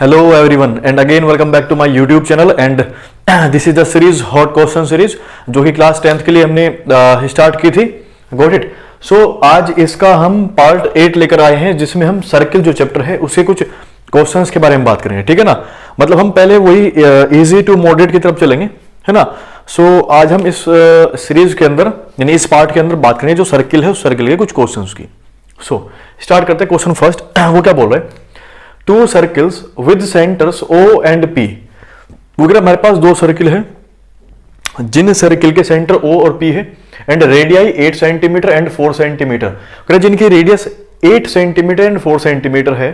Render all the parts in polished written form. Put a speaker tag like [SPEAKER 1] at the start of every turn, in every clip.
[SPEAKER 1] Hello everyone and again welcome back to my YouTube channel and this is the series hot question series जो कि class 10th के लिए हमने start की थी. Got it? So आज इसका हम पार्ट 8 लेकर आए हैं जिसमें हम सर्किल जो चैप्टर है उसके कुछ क्वेश्चंस के बारे में बात करेंगे. ठीक है ना. मतलब हम पहले वही इजी टू मॉडरेट की तरफ चलेंगे, है ना. सो आज हम इस सीरीज के अंदर यानी इस पार्ट के अंदर बात करेंगे जो सर्किल है उस सर्किल के कुछ क्वेश्चंस की. सो स्टार्ट करते हैं. क्वेश्चन फर्स्ट वो क्या बोल रहे हैं. Two circles with centres O and P. अगर हमारे पास दो सर्किल है जिन सर्किल के सेंटर O और P है and radii 8 centimetre and 4 centimetre, जिनकी रेडियस 8 सेंटीमीटर एंड 4 सेंटीमीटर है,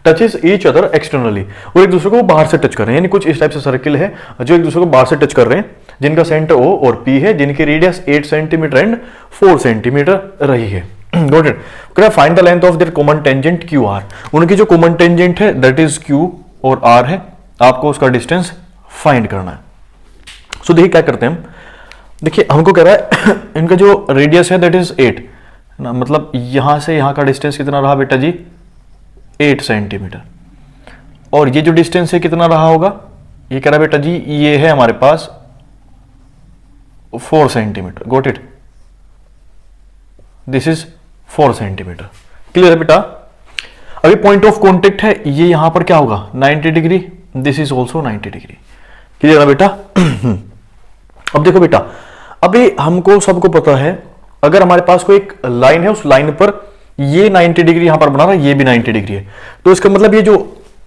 [SPEAKER 1] टचेस ईच अदर एक्सटर्नली, और एक दूसरे को बाहर से टच कर रहे हैं. यानी कुछ इस टाइप से सर्किल है जो एक दूसरे को बाहर से टच कर रहे हैं जिनका सेंटर O और P है, जिनकी रेडियस 8 सेंटीमीटर एंड 4 सेंटीमीटर रही है. Got it? Find the length of their common tangent QR. उनकी जो कॉमन टेंजेंट है दैट इज Q और R है, आपको उसका डिस्टेंस फाइंड करना है. सो देखिए क्या करते हैं हम. देखिए हमको कह रहा है इनका जो रेडियस है दैट इज 8 ना, मतलब यहां से यहां का डिस्टेंस कितना रहा बेटा जी 8 सेंटीमीटर, और ये जो डिस्टेंस है कितना रहा होगा, ये कह रहा है बेटा जी ये है हमारे पास 4 centimetre. Got it. This is 4 centimetre. Clear है बेटा. अभी पॉइंट ऑफ कॉन्टेक्ट है ये यहां पर क्या होगा 90 degree. This is also 90 degree. Clear है बेटा. अब देखो बेटा, अभी हमको सबको पता है अगर हमारे पास कोई एक लाइन है उस लाइन पर ये 90 डिग्री यहां पर बना रहा है, ये भी 90 डिग्री है, तो इसका मतलब ये जो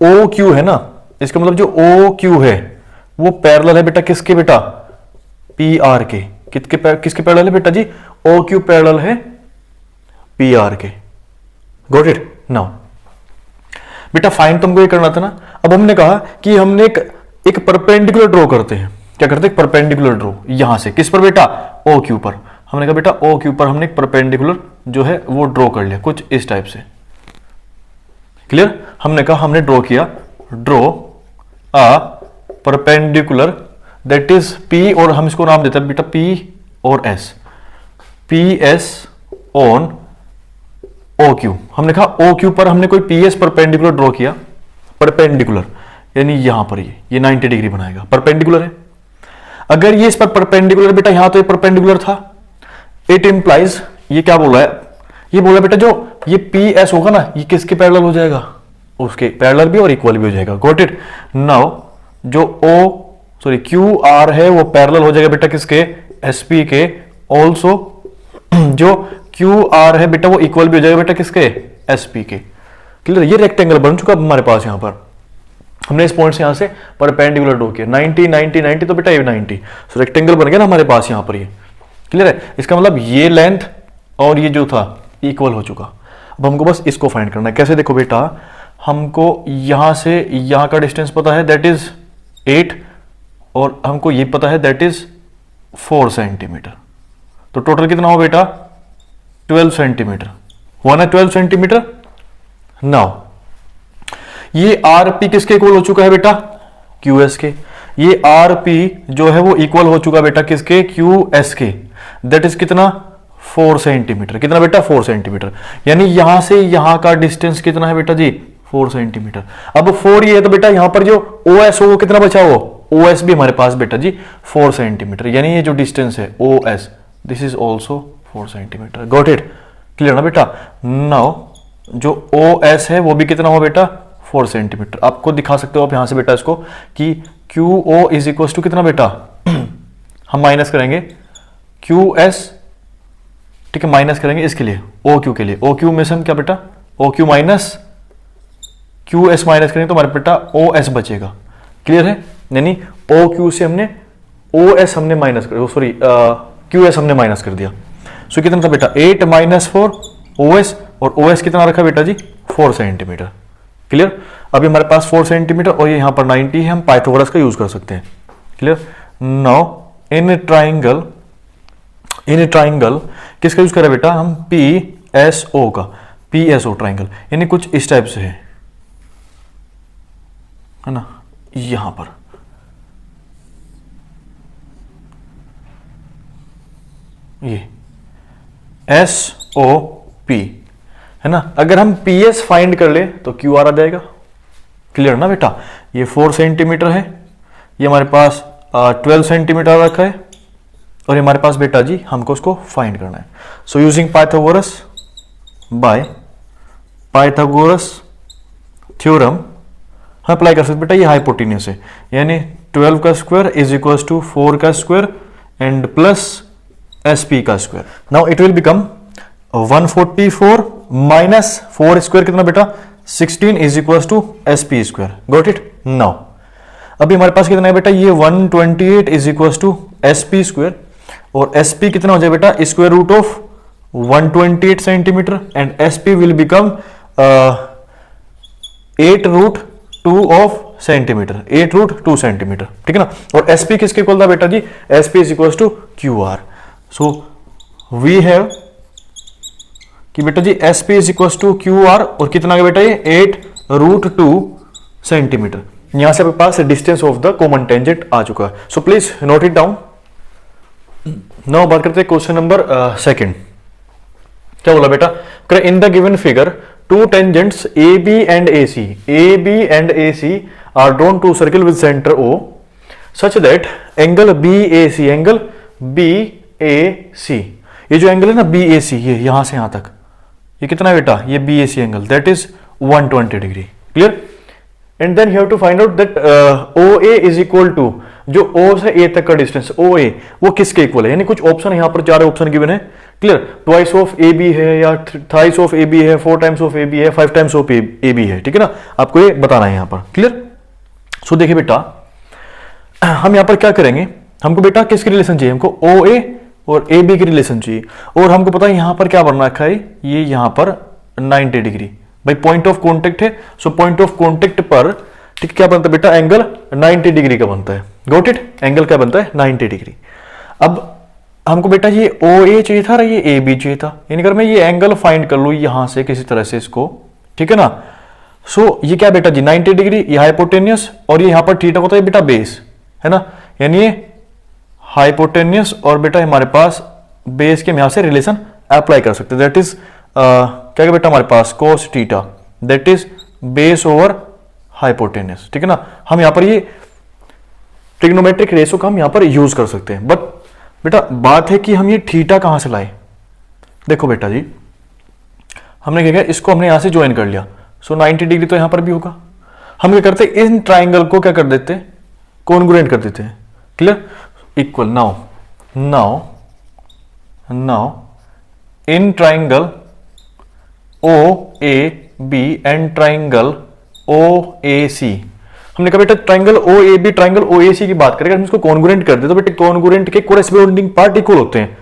[SPEAKER 1] OQ है ना, इसका मतलब जो OQ है वो पैरेलल है बेटा किसके, बेटा PR के. किसके पैरेलल है बेटा जी, OQ पैरेलल है PR के. Got it. नाउ बेटा फाइंड तुमको ये करना था ना. अब हमने कहा कि हमने एक परपेंडिकुलर ड्रॉ करते हैं. क्या करते हैं, परपेंडिकुलर ड्रॉ यहां से किस पर बेटा OQ पर. हमने कहा बेटा OQ पर हमने एक परपेंडिकुलर जो है वो ड्रॉ कर लिया कुछ इस टाइप से. क्लियर. हमने कहा हमने ड्रॉ किया, draw a perpendicular that is P, और हम इसको नाम देते हैं बेटा P और S. PS on OQ. हमने कहा OQ पर हमने कोई PS परपेंडिकुलर ड्रॉ किया, परपेंडिकुलर यानी यहां पर ये 90 डिग्री बनाएगा, परपेंडिकुलर है. अगर ये इस पर परपेंडिकुलर बेटा यहां तो ये परपेंडिकुलर था, इट इंप्लाइज ये क्या बोला है, ये बोला बेटा जो ये PS होगा ना ये किसके पैरेलल हो जाएगा, उसके पैरेलल भी और इक्वल भी हो जाएगा. Got it. नाउ जो QR है वो पैरेलल हो जाएगा बेटा किसके, SP के. ऑल्सो जो QR है बेटा वो इक्वल भी हो जाएगा बेटा किसके, SP के. क्लियर. ये रेक्टेंगल बन चुका हमारे पास. यहां पर हमने इस पॉइंट से यहां से परपेंडिकुलर ड्रॉ किया 90 90 90, तो बेटा ये 90, सो रेक्टेंगल बन गया ना हमारे पास यहां पर ये. क्लियर है. इसका मतलब ये लेंथ और ये जो था इक्वल हो चुका. अब हमको बस इसको फाइंड करना है. कैसे, देखो बेटा हमको यहां से यहां का डिस्टेंस पता है दैट इज 8, और हमको ये पता है दैट इज 4 सेंटीमीटर. तो टोटल कितना हो बेटा 12 सेंटीमीटर. हुआ ना 12 सेंटीमीटर. नाउ ये RP किसके इक्वल हो चुका है बेटा, QS के. ये RP जो है वो इक्वल हो चुका बेटा किसके, QS के. दैट इज कितना 4 सेंटीमीटर. कितना बेटा 4 सेंटीमीटर. यानी यहां से यहां का डिस्टेंस कितना है बेटा जी 4 सेंटीमीटर. अब 4 ये है तो बेटा यहां पर जो OS हो वो कितना बचा, वो OS भी हमारे पास बेटा जी 4 सेंटीमीटर. यानी ये जो डिस्टेंस है OS this is also 4 centimetre. Got it. Clear ना बेटा. नाउ जो OS है वो भी कितना हो बेटा 4 सेंटीमीटर. आपको दिखा सकते हो आप यहां से बेटा इसको कि QO इज इक्वल टू कितना बेटा हम माइनस करेंगे QS. ठीक है, माइनस करेंगे इसके लिए OQ के लिए. OQ में से हम क्या बेटा OQ माइनस QS माइनस करेंगे तो हमारे बेटा OS बचेगा. क्लियर है. यानी OQ से हमने OS हमने माइनस कर, सॉरी QS हमने माइनस कर दिया. सो कितना था बेटा 8 माइनस 4 OS, और OS कितना रखा बेटा जी 4 सेंटीमीटर. क्लियर. अभी हमारे पास 4 सेंटीमीटर और ये यहां पर 90 है, हम पाइथागोरस का यूज कर सकते हैं. क्लियर. नाउ इन ट्राइंगल किसका यूज करें बेटा हम PSO का, PSO ट्राइंगल यानी कुछ इस टाइप से है ना. यहां पर ये SOP है ना. अगर हम PS फाइंड कर ले तो QR आ जाएगा. क्लियर ना बेटा, ये 4 सेंटीमीटर है, ये हमारे पास 12 सेंटीमीटर रखा है, और ये हमारे पास बेटा जी हमको उसको फाइंड करना है. So using Pythagoras by Pythagoras theorem हम अप्लाई कर सकते बेटा, ये हाइपोटेन्यूस है, यानी 12 का स्क्वायर इज इक्वल टू 4 का स्क्वायर एंड प्लस SP का square. Now it will become 144 minus 4 square कितना बेटा 16 is equal to SP square. Got it. Now अभी हमारे पास कितना है बेटा, ये 128 is equal to SP square, और SP कितना हो जाए बेटा square root of 128 centimetre, and SP will become 8 root 2 of centimetre, 8 root 2 centimetre. ठीक है ना. और SP किसके इक्वल था बेटा जी, SP is equal to QR. So we have कि बेटा जी SP is equal to QR, और कितना है बेटा ये 8 रूट 2 सेंटीमीटर. यहां से आपके पास distance of the common tangent आ चुका है. So please note it down. Now बात करते हैं क्वेश्चन नंबर 2. क्या बोला बेटा, in the given figure two tangents AB and AC are drawn to circle with center O such that angle BAC ये जो एंगल है ना BAC, ये यहां से यहां तक, ये कितना है बेटा, ये BAC angle that is 120 degree. Clear. And then you have to find out that OA is equal to, जो O से A तक का डिस्टेंस OA वो किसके इक्वल है, यानी कुछ ऑप्शन यहां पर 4 ऑप्शन गिवन है. क्लियर. ट्वाइस ऑफ AB है, या थ्राइस ऑफ AB है, 4 टाइम्स ऑफ AB है, 5 टाइम्स ऑफ AB है. ठीक है ना, आपको ये बताना है यहां पर. क्लियर. सो देखिए बेटा, हम यहां पर क्या करेंगे, हमको बेटा किसकी रिलेशन चाहिए, हमको OA और AB की रिलेशन चाहिए, और हमको पता है यहां पर क्या बन रखा है, ये यहां पर 90 डिग्री भाई पॉइंट ऑफ कॉन्टेक्ट है. सो पॉइंट ऑफ कॉन्टेक्ट पर ठीक क्या बनता है बेटा, एंगल 90 डिग्री का बनता है. Got it. एंगल क्या बनता है 90 डिग्री. अब हमको बेटा ये OA चाहिए था, ये AB चाहिए था, यानी अगर मैं ये एंगल फाइंड कर लूं यहां से किसी तरह से इसको, ठीक है ना. सो ये क्या बेटा जी 90 डिग्री, ये हाइपोटेनियस, और ये यहां पर थीटा होता है बेटा बेस, है ना, यानी ये हाइपोटेनियस, और बेटा हमारे पास बेस के हम यहां से रिलेशन अप्लाई कर सकते हैं. दैट इज क्या बेटा हमारे पास cos theta, that is base over hypotenuse. ठीक है ना. हम यहां पर ये ट्रिग्नोमेट्रिक रेशो का हम यहां पर यूज कर सकते हैं. बट बेटा बात है कि हम ये थीटा कहां से लाए. देखो बेटा जी, हमने क्या किया, इसको हमने यहां से ज्वाइन कर लिया. सो 90 डिग्री तो यहां पर भी होगा. हम क्या करते हैं, इन ट्राइंगल को क्या कर देते हैं, कॉन्ग्रुएंट कर देते हैं. Clear. Equal. Now in triangle OAB and triangle OAC, हमने कहा बेटा ट्राइंगल OAB ट्राइंगल OAC की बात करें, हम इसको कॉन्ग्रुएंट कर दे तो बेटा कॉन्ग्रुएंट के कोरेस्पोंडिंग पार्ट इक्वल होते हैं.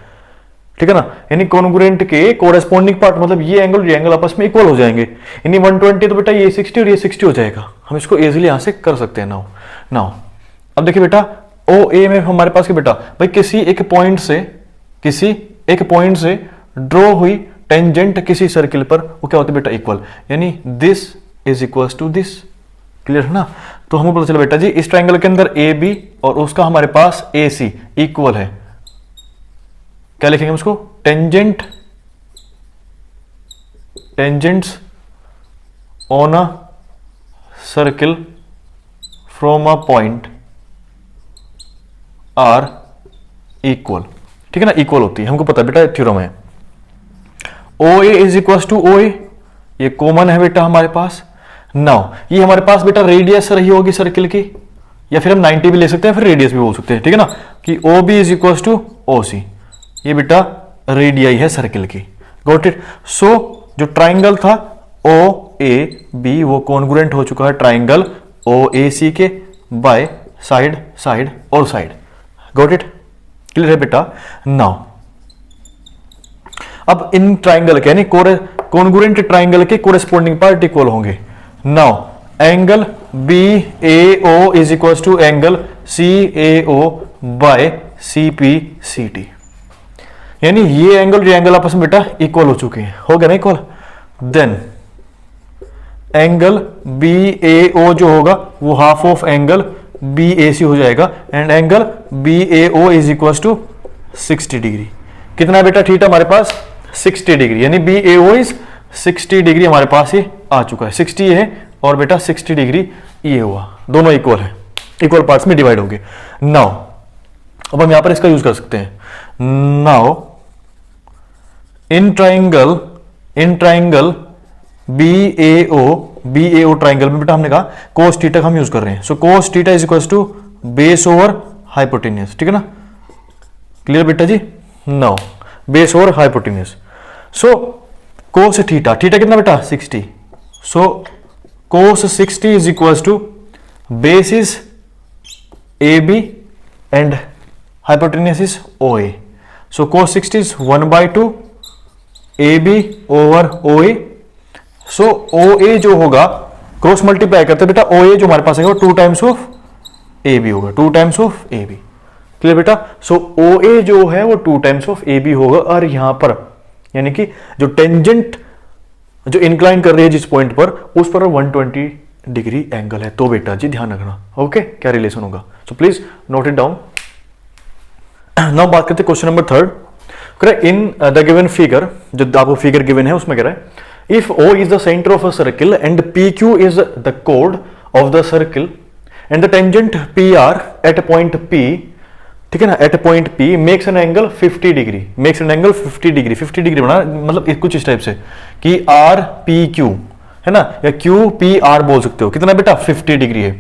[SPEAKER 1] ठीक है ना, यानी कॉन्ग्रुएंट के कोरेस्पोंडिंग पार्ट मतलब ये एंगल आपस में इक्वल हो जाएंगे. यानी 120 तो बेटा ये 60 और ये 60 हो जाएगा. हम इसको इजीली यहां से कर सकते हैं. नाउ अब देखिए बेटा OA में हमारे पास क्या बेटा, भाई किसी एक पॉइंट से ड्रॉ हुई टेंजेंट किसी सर्किल पर वो क्या होता है बेटा इक्वल, यानी this is equal to this. Clear है ना. तो हमें पता चला बेटा जी इस ट्राइंगल के अंदर AB और उसका हमारे पास AC इक्वल है. क्या लिखेंगे उसको, tangents on a circle from a point are equal. ठीक है ना, इक्वल होती है, हमको पता है बेटा थ्योरम है. OA is equal to OA, ये कॉमन है बेटा हमारे पास. नाउ ये हमारे पास बेटा रेडियस रही होगी सर्किल की, या फिर हम 90 भी ले सकते हैं, फिर रेडियस भी बोल सकते हैं. ठीक है ना, कि OB is equal to OC, ये बेटा रेडियाई है सर्किल की. Got it. सो जो ट्राइंगल था OAB वो कॉन्ग्रुएंट हो चुका है ट्राइंगल OAC के बाय साइड और साइड. Got it. क्लियर है बेटा. नाउ अब इन ट्राइंगल के यानी कॉन्ग्रुएंट ट्राइंगल के कोरेस्पोंडिंग पार्ट इक्वल होंगे. Now angle BAO is equal to angle CAO by CPCT, यानी ये एंगल आपस में बेटा इक्वल हो चुके हैं. हो गया ना इक्वल. देन एंगल BAO जो होगा वो हाफ ऑफ एंगल BAC हो जाएगा, and angle BAO is equal to 60 degree. कितना बेटा थीटा हमारे पास 60 डिग्री, यानी BAO इज 60 डिग्री हमारे पास ये आ चुका है. 60 है और बेटा 60 डिग्री ये हुआ, दोनों इक्वल है, इक्वल पार्ट्स में डिवाइड हो गए। नाउ अब हम यहां पर इसका यूज कर सकते हैं। Now in triangle BAO triangle में बेटा हमने कहा कोस थीटा का हम यूज कर रहे हैं। So cos theta is equal to base over hypotenuse, ठीक है ना, क्लियर बेटा जी। Now base over hypotenuse, so cos theta, theta कितना बेटा 60, so cos 60 is equal to base is AB and hypotenuse is OA, so cos 60 is 1/2 AB over OA। So OA जो होगा cross multiply करते बेटा, OA जो हमारे पास है वो 2 टाइम्स ऑफ AB होगा, 2 टाइम्स ऑफ AB, क्लियर बेटा। सो OA जो है वो 2 टाइम्स ऑफ AB होगा, और यहां पर यानी कि जो टेंजेंट जो इंक्लाइन कर रही है जिस पॉइंट पर, उस पर 120 डिग्री एंगल है। तो बेटा जी ध्यान रखना, ओके, क्या रिलेशन होगा। So please note it down. Now बात करते हैं question number 3। In the given figure, जो आपको फिगर गिवन है उसमें कह रहा है if O is the centre of a circle and PQ is the कोड of the circle and the tangent PR at point P, ठीक है ना, at point P makes an angle 50 degree, makes an angle 50 degree, 50 degree बना, मतलब कुछ इस type से कि RPQ है ना, या QPR बोल सकते हो, कितना बेटा 50 डिग्री है।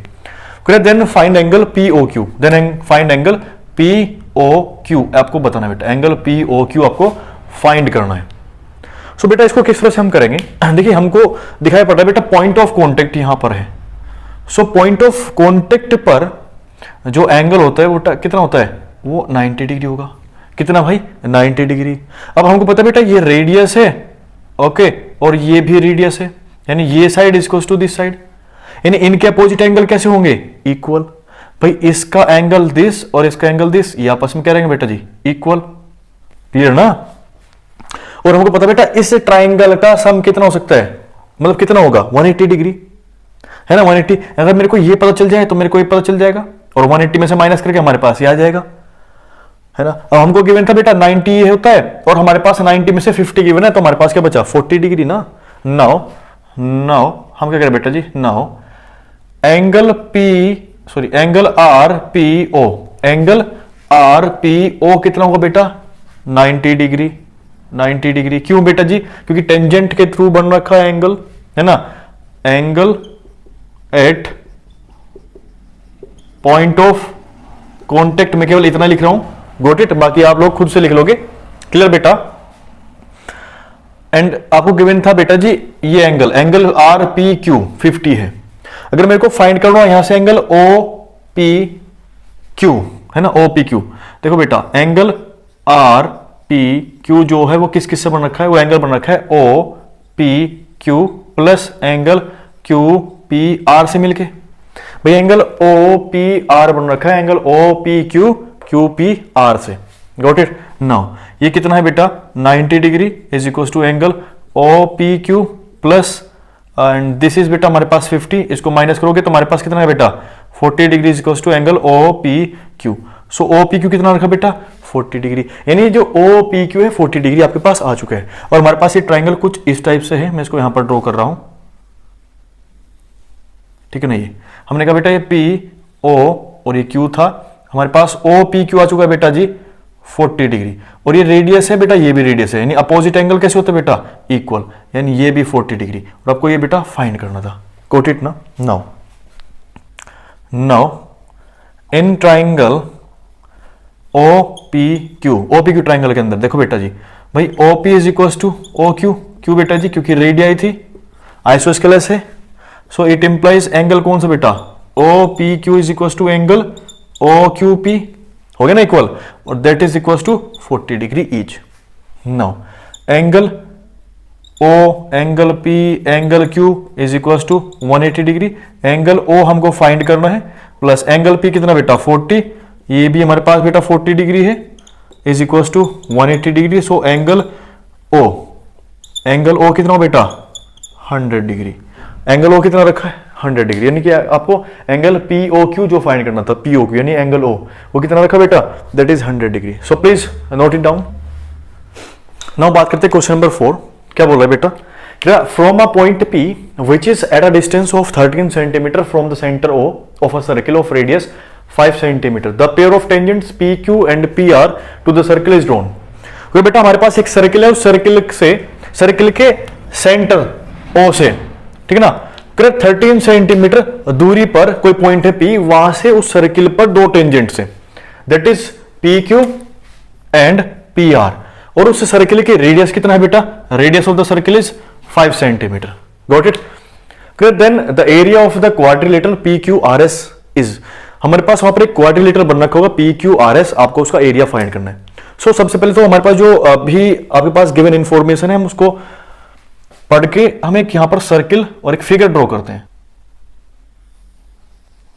[SPEAKER 1] Then find angle POQ, then find angle POQ, आपको बताना है बेटा, एंगल POQ आपको फाइंड करना है। सो बेटा इसको किस तरह से हम करेंगे, देखिए हमको दिखाई पड़ रहा है बेटा पॉइंट ऑफ कॉन्टेक्ट यहां पर है। सो पॉइंट ऑफ कॉन्टेक्ट पर जो एंगल होता है वो कितना होता है, वो 90 डिग्री होगा, कितना भाई 90 डिग्री। अब हमको पता है बेटा ये रेडियस है, ओके, और ये भी रेडियस है, यानी ये side is equal to this side, यानी इनके अपोजिट एंगल कैसे होंगे, इक्वल। भाई इसका एंगल दिस और इसका एंगल दिस, ये आपस में क्या रहेंगे बेटा जी, इक्वल, क्लियर ना। और हमको पता बेटा इस ट्राइंगल का सम कितना हो सकता है, मतलब कितना होगा 180 डिग्री, है ना 180। अगर मेरे को ये पता चल जाए तो मेरे को ये पता चल जाएगा, और 180 में से माइनस करके हमारे पास ये आ जाएगा, है ना। अब हमको गिवन था बेटा 90 ये होता है, और हमारे पास 90 में से 50 गिवन है, तो हमारे पास क्या बचा 40 डिग्री ना। नाउ हम क्या करें बेटा जी, now angle RPO, angle RPO कितना होगा बेटा 90 डिग्री, 90 डिग्री। क्यों बेटा जी, क्योंकि टेंजेंट के थ्रू बन रखा है एंगल, है ना, angle at point of contact में केवल इतना लिख रहा हूं, गोट इट, बाकी आप लोग खुद से लिख लोगे, क्लियर बेटा। एंड आपको गिवन था बेटा जी ये एंगल RPQ 50 है। अगर मेरे को फाइंड करना यहां से एंगल OPQ, है ना, OPQ, देखो बेटा एंगल RPQ जो है वो किस किस से बन रखा है, वो एंगल बन रखा है OPQ प्लस एंगल QPR से मिलके। भाई एंगल OPR बन रखा है एंगल OPQ QPR से, गॉट इट। नाउ ये कितना है बेटा 90 degree is equal to angle OPQ plus and this is बेटा हमारे पास 50, इसको माइनस करोगे तो हमारे पास कितना है बेटा 40 degree is equal to angle OPQ। So OPQ कितना रखा बेटा 40 डिग्री, यानी जो OPQ है 40 डिग्री आपके पास आ चुका है। और हमारे पास ये ट्राइंगल कुछ इस टाइप से है, मैं इसको यहां पर ड्रॉ कर रहा हूं, ठीक है ना। ये हमने कहा बेटा ये PO और ये Q था, हमारे पास OPQ आ चुका है बेटा जी 40 डिग्री, और ये रेडियस है बेटा, ये भी रेडियस है, यानी अपोजिट एंगल कैसे होता है बेटा इक्वल, यानी ये भी 40 डिग्री, और आपको ये बेटा फाइंड करना था, गॉट इट ना। Now in triangle OPQ triangle के अंदर देखो बेटा जी, भाई OP is equal to OQ, क्यों बेटा जी, क्योंकि रेडियाई थी, आइसोस्केलस है, सो इट इंप्लाइज एंगल कौन सा बेटा OPQ is equal to angle OQP, हो गया ना इक्वल, और that is equal to 40 degree each. Now angle O, angle P, angle Q is equal to 180 degree, angle O हमको find करना है, प्लस एंगल P कितना बेटा 40, ये भी हमारे पास बेटा 40 डिग्री है, is equal to 180 degree. So angle O कितना बेटा 100 डिग्री, एंगल O कितना रखा है 100 डिग्री, यानी कि आपको एंगल POQ जो फाइंड करना था, POQ यानी एंगल O, वो कितना रखा बेटा that is 100 degree. So please note it down. Now बात करते हैं क्वेश्चन नंबर 4, क्या बोल रहा है बेटा, from a point P which is at a distance of 13 centimeter from the center O of a circle of radius 5 centimeter, the pair of tangents PQ and PR to the circle is drawn. तो बेटा हमारे पास एक circle है, उस circle के centre O से, ठीक है ना, 13 सेंटीमीटर दूरी पर कोई पॉइंट है P, वहां से उस सर्किल पर दो टेंजेंट से, that is PQ and PR, और उस सर्किल की रेडियस कितना है बेटा, radius of the circle is 5 centimetre. Got it. Then the area of the quadrilateral PQRS is, हमारे पास वहां पर एक क्वाड्रिलेटरल बन रखा होगा PQRS, आपको उसका एरिया फाइंड करना है. सो सबसे पहले तो हमारे पास जो अभी आपके पास गिवन इंफॉर्मेशन है, हम उसको पढ़ के हम एक यहां पर सर्किल और एक फिगर ड्रॉ करते हैं.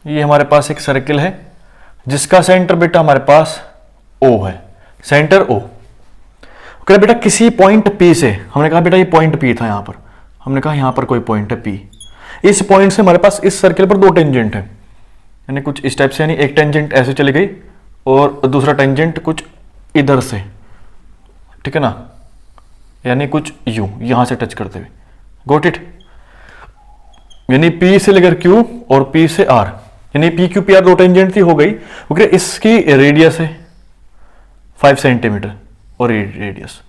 [SPEAKER 1] ये हमारे पास एक सर्किल है जिसका सेंटर बेटा हमारे पास O है, सेंटर O. ओके बेटा किसी पॉइंट P से, हमने कहा बेटा ये पॉइंट P था, यहां पर हमने कहा यहां पर कोई पॉइंट है P, इस पॉइंट से हमारे पास इस सर्किल पर दो टेंजेंट है, यानी कुछ इस टाइप से, यानी एक टेंजेंट ऐसे चली गई और दूसरा टेंजेंट कुछ इधर से, ठीक है ना, यानी कुछ यूं यहां से टच करते हुए. Got it. यानी P से लेकर Q और P से R, यानी PQ PR दो टेंजेंट थी, हो गई. ओके इसकी रेडियस है 5 सेंटीमीटर और radius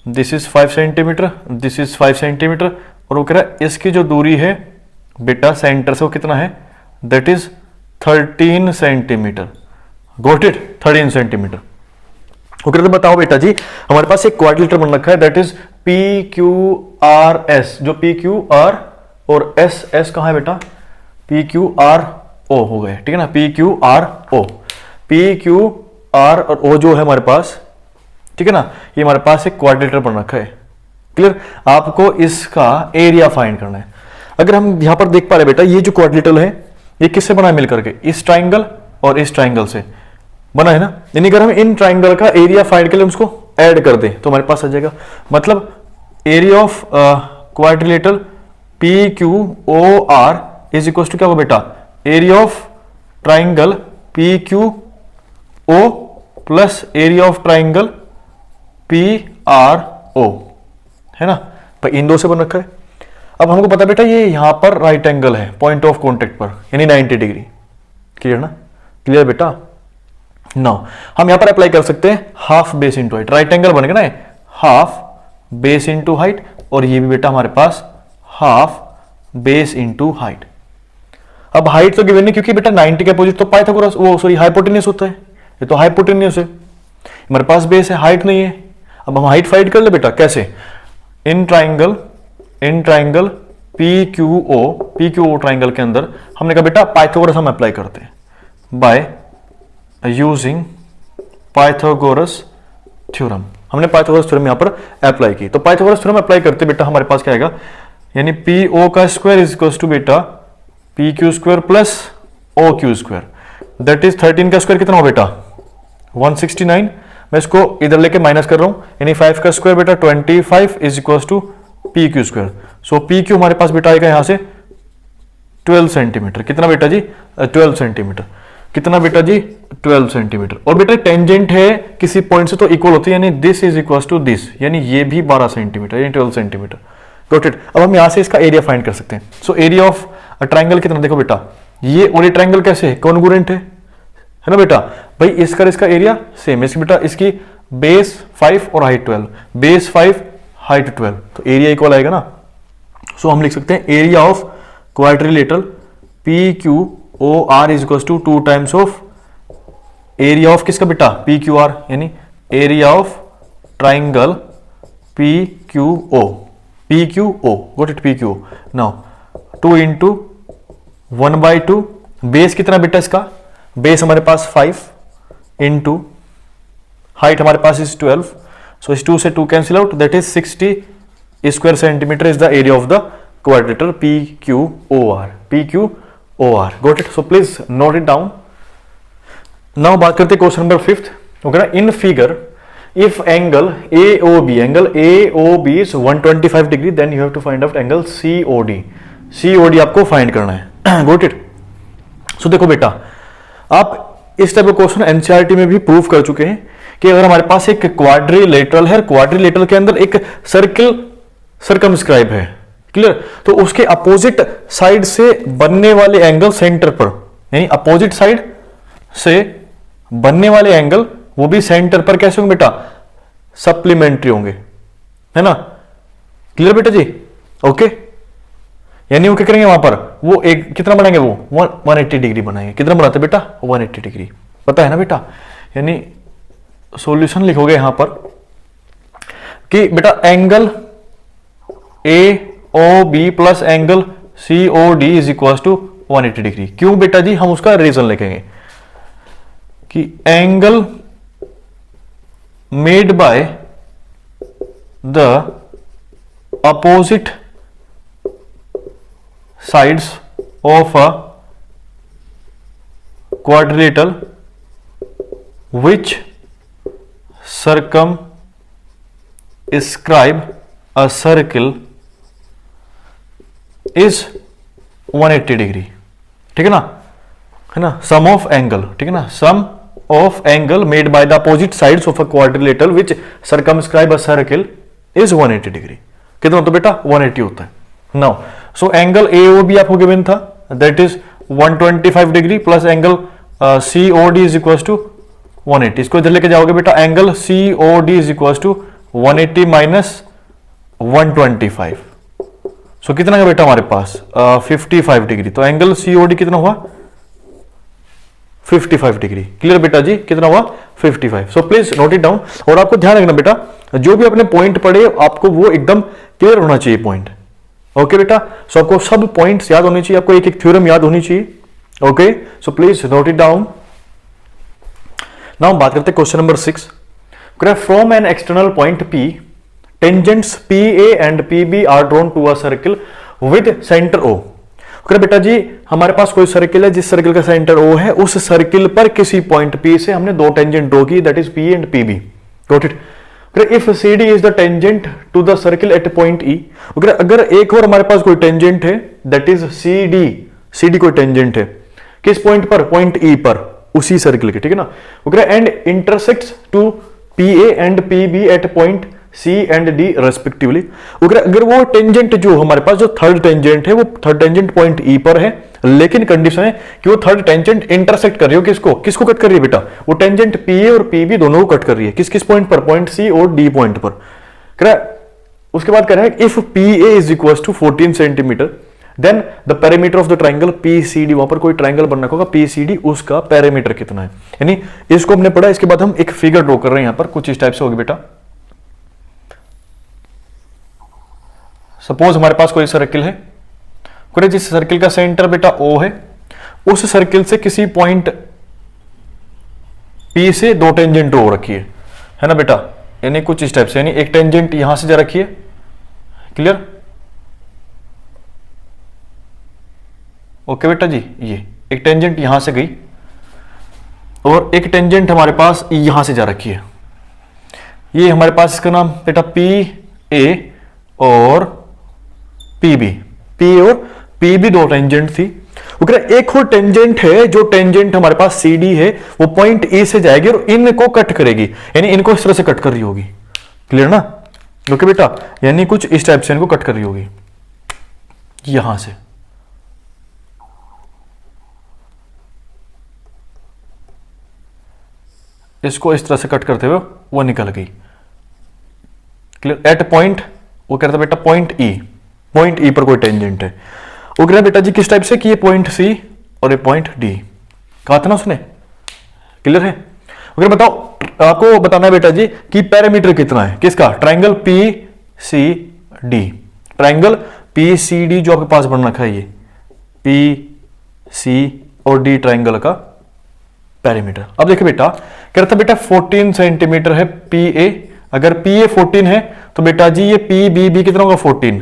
[SPEAKER 1] this is 5 centimetre, this is 5 centimetre, और वो कह रहा है इसकी जो दूरी है बेटा सेंटर से वो कितना है, that is 13 centimetre. Got it. 13 centimetre. Okay तो बताओ बेटा जी, हमारे पास एक क्वाड्रिलेटरल बन रखा है, दैट इज PQRS, जो PQR और S कहां है बेटा, PQRO हो गए, ठीक है ना, PQRO, PQR और O जो है हमारे पास, ठीक है ना, ये हमारे पास एक क्वाड्रिलेटरल बन रखा है. क्लियर. आपको इसका एरिया फाइंड करना है. अगर हम यहां पर देख पा रहे बेटा, ये जो क्वाड्रिलेटरल है ये किससे बना है मिलकर के, इस ट्राइंगल और इस ट्राइंगल से बना है ना, यानी अगर हम इन ट्राइंगल का एरिया फाइंड के लिए उसको ऐड कर दें तो हमारे पास आ जाएगा, मतलब area of quadrilateral PQOR is equal to क्या होगा बेटा, area of triangle PQO plus area of triangle PRO, है ना भाई, इन दो से बन रखा है. अब हमको पता बेटा ये यहां पर राइट एंगल है पॉइंट ऑफ कॉन्टेक्ट पर, यानी 90 डिग्री. क्लियर ना, क्लियर बेटा. नाउ हम यहां पर अप्लाई कर सकते हैं half base into height, right angle बनेगा ना, हाफ बेस इंटू हाइट, और ये भी बेटा हमारे पास हाफ बेस इंटू हाइट. अब हाइट तो गिवन है क्योंकि बेटा 90 के अपोजिट तो पाइथागोरस, वो सॉरी हाइपोटेन्यूस होता है, ये तो हाइपोटेन्यूस है, हमारे पास बेस है, हाइट नहीं है. अब हम हाइट फाइंड कर ले बेटा, कैसे, इन ट्राइंगल PQO ट्राइंगल के अंदर हमने कहा बेटा पाइथागोरस हम अप्लाई करते हैं बाय यूजिंग पाइथागोरस थ्योरम. हमने पाइथागोरस थ्योरम यहां पर अप्लाई की, तो पाइथागोरस थ्योरम अप्लाई करते बेटा हमारे पास क्या आएगा, यानी PO का स्क्वायर इज इक्वल टू बेटा PQ square plus OQ square, that is 13 का स्क्वायर कितना हो बेटा 169. मैं इसको इधर लेके माइनस कर रहा हूं, यानी 5 का स्क्वायर बेटा 25 is equal to PQ square. So PQ हमारे पास बेटा आएगा यहां से 12 सेंटीमीटर. कितना बेटा जी 12 सेंटीमीटर. कितना बेटा जी 12 सेंटीमीटर. और बेटा टेंजेंट है किसी पॉइंट से तो इक्वल होती है, यानी this is equal to this, यानी ये भी 12 सेंटीमीटर, यानी 12 सेंटीमीटर. Got it. अब हम यहां से इसका एरिया फाइंड कर सकते हैं. सो एरिया ऑफ ट्राइंगल कितना, देखो बेटा ये और ये ट्राइंगल कैसे है, कॉन्ग्रुएंट है ना बेटा, भाई इसका एरिया सेम है. इसकी बेटा इसकी बेस 5 और हाइट 12, बेस 5 हाइट 12, तो एरिया इक्वल आएगा ना. सो हम लिख सकते हैं area of quadrilateral PQOR is equal to 2 times of area of किसका बेटा PQR, यानी area of triangle PQO. Got it, PQO. Now 2 into 1/2, base कितना बेटा इसका, बेस हमारे पास 5 इंटू हाइट हमारे पास इज 12, सो इस 2 से 2 cancel out, that is 60 square centimetre is the area of the quadrilateral PQOR. Got it. So please note it down. Now बात करते हैं क्वेश्चन नंबर 5. ओके ना, in figure if angle AOB is 125 degree, then you have to find out angle COD आपको find करना है. Got it. सो देखो बेटा, आप इस टाइप का क्वेश्चन एनसीईआरटी में भी प्रूव कर चुके हैं कि अगर हमारे पास एक क्वाड्रिलेटरल है, क्वाड्रिलेटरल के अंदर एक सर्किल सर्कमस्क्राइब है, क्लियर। तो उसके अपोजिट साइड से बनने वाले एंगल सेंटर पर, यानी अपोजिट साइड से बनने वाले एंगल वो भी सेंटर पर कैसे होंगे बेटा, सप्लीमेंट्री होंगे, है ना, क्लियर बेटा जी, ओके। यानी वो क्या करेंगे वहां पर, वो एक कितना बनाएंगे, वो 180 डिग्री बनाएंगे। कितना बनाते बेटा, 180 डिग्री, पता है ना बेटा। यानी सॉल्यूशन लिखोगे यहां पर कि बेटा angle A O B plus angle C O D is equal to 180 degree. क्यों बेटा जी, हम उसका रीजन लिखेंगे कि angle made by the opposite sides of a quadrilateral which circumscribe a circle is 180 degree, ठीक है ना, सम ऑफ एंगल, ठीक है ना, sum of angle made by the opposite sides of a quadrilateral which circumscribe a circle is 180 degree. कितना होता है बेटा, 180 होता है। नाउ सो एंगल AOB आपको गिवन था, that is 125 degree plus angle COD is equal to 180। इसको इधर लेके जाओगे बेटा, angle COD is equal to 180 minus 125। सो कितना है बेटा हमारे पास 55 डिग्री। तो एंगल COD कितना हुआ, 55 डिग्री, क्लियर बेटा जी, कितना हुआ 55। सो प्लीज नोट इट डाउन। और आपको ध्यान रखना बेटा, जो भी अपने पॉइंट पढ़े आपको वो एकदम क्लियर होना चाहिए पॉइंट, ओके बेटा। सो आपको सब पॉइंट्स याद होने चाहिए, आपको एक एक थ्योरम याद होनी चाहिए, okay. So please note it down. Now बात करते हैं question number 6। From an external point P, tangents PA and PB are drawn to a circle with centre O। बेटा जी हमारे पास कोई सर्किल है, जिस सर्किल का सेंटर O है, उस सर्किल पर किसी पॉइंट P से हमने दो टेंजेंट ड्रॉ की, that is P and PB, got it. If CD is the tangent to the circle at point E, अगर एक और हमारे पास कोई टेंजेंट है, दैट इज CD कोई टेंजेंट है किस पॉइंट पर, पॉइंट E पर, उसी सर्किल के, ठीक है ना, and intersects to PA and PB at point C and D respectively. अगर वो टेंजेंट जो हमारे पास जो थर्ड टेंजेंट है, वो थर्ड टेंजेंट पॉइंट E पर है, लेकिन कंडीशन है कि वो थर्ड टेंजेंट इंटरसेक्ट कर रही हो किसको कट कर रही है बेटा, वो टेंजेंट PA और PB दोनों को कट कर रही है, किस पॉइंट पर, पॉइंट C और D पॉइंट पर। उसके बाद कह रहा है if PA is equal to 14 centimetre then the perimeter of the triangle PCD, वहां पर कोई ट्राइंगल बनना होगा PCD, उसका पेरीमीटर कितना है। यानी इसको हमने पढ़ा, इसके बाद हम एक फिगर ड्रॉ कर रहे हैं यहां पर, कुछ इस टाइप से होगी बेटा। सपोज हमारे पास कोई सर्किल है, जिस सर्किल का सेंटर बेटा O है, उस सर्किल से किसी पॉइंट P से दो टेंजेंट ड्रॉ रखी है ना बेटा, यानी कुछ इस टाइप से, यानी एक टेंजेंट यहां से जा रखी है, क्लियर, ओके बेटा जी। ये एक टेंजेंट यहां से गई और एक टेंजेंट हमारे पास यहां से जा रखी है। ये हमारे पास इसका नाम बेटा PA और PB, PA और PB दो टेंजेंट थी। एक और टेंजेंट है, जो टेंजेंट हमारे पास CD है, वो पॉइंट E से जाएगी और इनको कट करेगी, यानी इनको इस तरह से कट कर रही होगी, क्लियर ना, ओके बेटा। यानी कुछ इस टाइप से इनको कट कर रही होगी यहां से, इसको इस तरह से कट करते हुए वो निकल गई, क्लियर। एट पॉइंट, वो कहता बेटा पॉइंट E पर कोई टेंजेंट है, वो कह रहा बेटा जी किस टाइप से कि ये पॉइंट C और ये पॉइंट D, कहा था ना उसने, क्लियर है। ओके बताओ, आपको बताना है बेटा जी कि पैरामीटर कितना है किसका, ट्राइंगल PCD, ट्राइंगल PCD जो आपके पास बन रखा है, ये PC और D ट्राइंगल का पैरामीटर। अब देखिए बेटा, कह रहा था बेटा 14 सेंटीमीटर है PA, अगर PA 14 है तो बेटा जी ये PB कितना होगा, 14,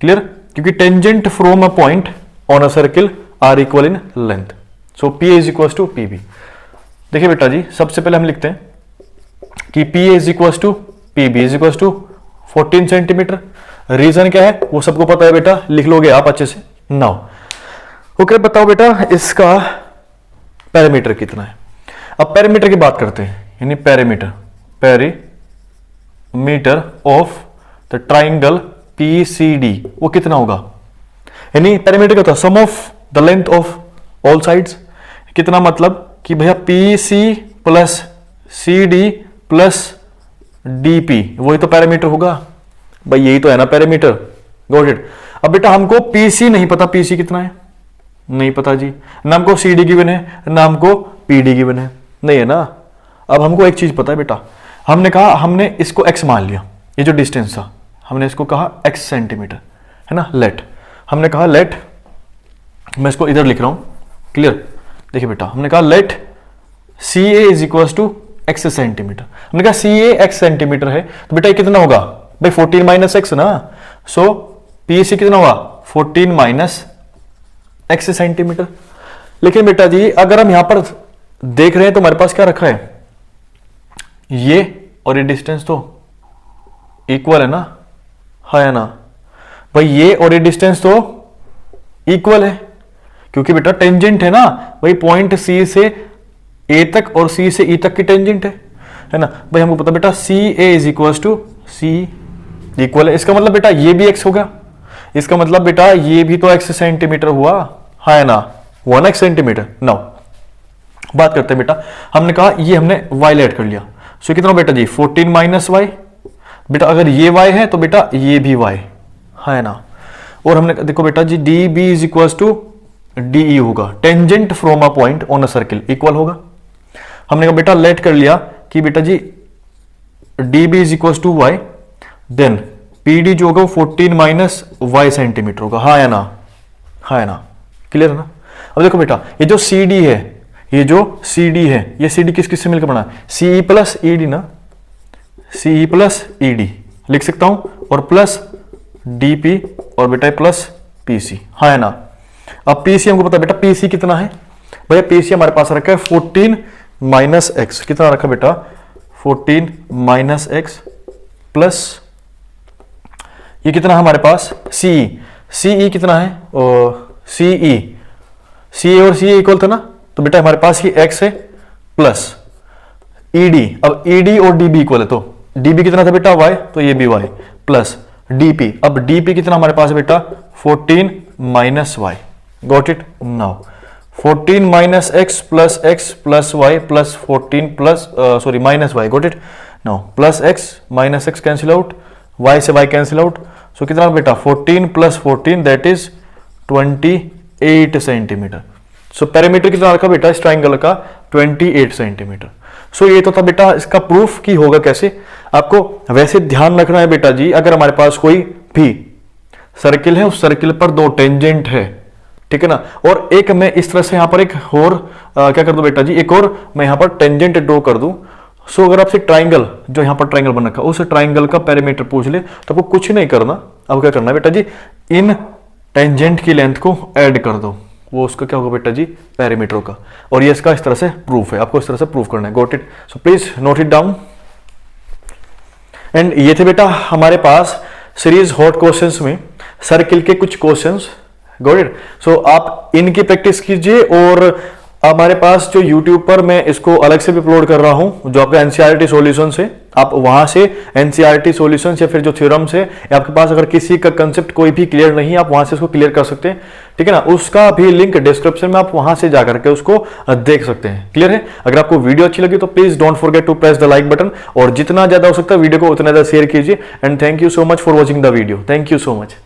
[SPEAKER 1] क्लियर, क्योंकि tangent from a point on a circle are equal in length, so PA is equal to PB। देखिए बेटा जी, सबसे पहले हम लिखते हैं कि PA is equal to PB is equal to 14 centimetre. Reason क्या है वो सबको पता है बेटा, लिख लोगे आप अच्छे से। नाउ ओके बताओ बेटा इसका पैरामीटर कितना है। अब पैरामीटर की बात करते हैं, यानी parameter of the triangle PCD वो कितना होगा, यानी पैरामीटर क्या होता है, sum of the length of all sides. कितना मतलब कि भैया PC plus CD plus DP वही तो पैरामीटर होगा भाई, यही तो है ना पैरामीटर। Got it. अब बेटा हमको PC नहीं पता, PC कितना है नहीं पता जी, ना हमको CD गिवन है ना हमको PD गिवन है, नहीं है ना। अब हमको एक चीज पता है बेटा, हमने कहा हमने इसको x मान लिया, ये जो डिस्टेंस था हमने इसको कहा x सेंटीमीटर है ना। लेट हमने कहा लेट, मैं इसको इधर लिख रहा हूं, क्लियर। देखिए बेटा हमने कहा let CA is equal to x centimetre. हमने कहा CA x सेंटीमीटर है तो बेटा ये कितना होगा भाई 14 माइनस एक्स ना। सो PAC कितना होगा 14 माइनस x सेंटीमीटर। लेकिन बेटा जी अगर हम यहां पर देख रहे हैं तो हमारे पास क्या रखा है, ये और ये डिस्टेंस तो इक्वल है ना, है ना भाई, ये और ये डिस्टेंस तो इक्वल है क्योंकि बेटा टेंजेंट है ना भाई, पॉइंट C से A तक और C से E तक की टेंजेंट है ना भाई। हमको पता बेटा CA is equal to C equal है, इसका मतलब बेटा ये भी x होगा, इसका मतलब बेटा ये भी तो x सेंटीमीटर हुआ, है ना, 1x सेंटीमीटर। नाउ बात करते हैं बेटा, हमने कहा ये हमने y ऐड कर लिया, सो कितना बेटा जी 14 माइनस y। बेटा अगर ये y है तो बेटा ये भी y है ना। और हमने देखो बेटा जी DB is equal to DE होगा, tangent from a point on a circle equal होगा। हमने कहा बेटा लेट कर लिया कि बेटा जी DB is equal to y, then PD जो होगा 14 माइनस y सेंटीमीटर होगा, हाँ या ना, हाँ या ना, क्लियर है ना। अब देखो बेटा ये जो CD है, ये जो CD है, ये CD किस किस से मिलकर बना है, CE प्लस ED ना, CE प्लस ED लिख सकता हूं, और प्लस DP और बेटा प्लस PC, हाँ है ना। अब PC हमको पता बेटा PC कितना है भैया, PC हमारे पास रखा है 14 माइनस एक्स, कितना रखा बेटा 14 माइनस एक्स प्लस ये कितना है हमारे पास CE कितना है, CE और CE इक्वल था ना, तो बेटा हमारे पास ये x है प्लस ED। अब ED और DB इक्वल है तो DB कितना था बेटा y, तो ये भी y प्लस DP। अब DP कितना हमारे पास है बेटा 14 minus y। Got it. Now 14 minus x plus y plus 14 plus sorry minus y। Got it. Now plus x minus x cancel out, y से y कैंसिल आउट, सो कितना बेटा 14 plus 14 that is 28 centimetre. So parameter कितना रखा बेटा इस triangle का 28 centimetre. सो ये तो था बेटा इसका प्रूफ की होगा कैसे। आपको वैसे ध्यान रखना है बेटा जी, अगर हमारे पास कोई भी सर्किल है, उस सर्किल पर दो टेंजेंट है, ठीक है ना, और एक मैं इस तरह से यहां पर एक और क्या कर दूं बेटा जी, एक और मैं यहां पर टेंजेंट ड्रॉ कर दूं। सो अगर आपसे ट्राइंगल जो यहां पर ट्राइंगल बन रखा है उस ट्राइंगल का पैरामीटर पूछ ले तो आपको कुछ नहीं करना, अब क्या करना है बेटा जी, इन टेंजेंट की लेंथ को ऐड कर दो, वो उसका क्या होगा बेटा जी पैरामीटर का, और ये इसका इस तरह से प्रूफ है, आपको इस तरह से प्रूफ करना है। Got it. So please note it down. And ये थे बेटा हमारे पास सीरीज हॉट क्वेश्चंस में सर्किल के कुछ क्वेश्चंस। Got it. सो आप इनकी प्रैक्टिस कीजिए, और हमारे पास जो YouTube पर मैं इसको अलग से भी अपलोड कर रहा हूं, जो आपका NCERT सॉल्यूशंस है, आप वहां से NCERT सॉल्यूशंस या फिर जो थ्योरम्स है, या आपके पास अगर किसी का कंसेप्ट कोई भी क्लियर नहीं है आप वहां से उसको क्लियर कर सकते हैं, ठीक है ना। उसका भी लिंक डिस्क्रिप्शन में, आप वहां से जाकर के उसको देख सकते हैं। क्लियर है। अगर आपको वीडियो अच्छी लगी तो please don't forget to press the like button, और जितना ज्यादा हो सकता है वीडियो को उतना ज्यादा शेयर कीजिए। And thank you so much for watching the video. Thank you so much.